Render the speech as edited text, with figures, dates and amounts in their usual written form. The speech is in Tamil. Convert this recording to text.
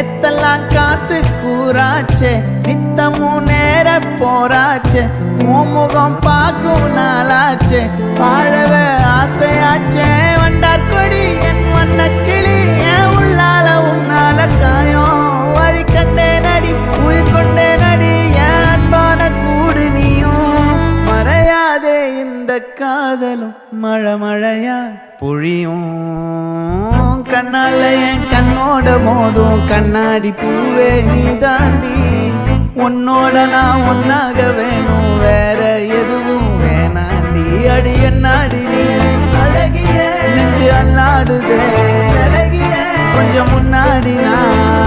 நேத்தெல்லாம் காத்து கூறாச்சே நித்தமும் நேர போராச்சே முகம் பார்க்கும் நாளாச்சே வாழவே ஆசையாச்சே வண்டார் கொடி என் வண்ண கிளி என் உள்ளால உன்னால காயம் வழி கண்டே நடி உயிர் கொண்டே நடி என் அன்பான கூடு நீயும் மறையாதே இந்த காதலும் மழை மழையா பொழியும் கண்ணால என் கண்ணோட மோதும் கண்ணாடி பூவே நீ தாண்டி உன்னோட நான் ஒன்னாக வேணும் வேற எதுவும் வேணாண்டி அடி என்னாடி நீ அழகிய நெஞ்சு அல்லாடுதே அழகிய கொஞ்சம் முன்னாடி நான்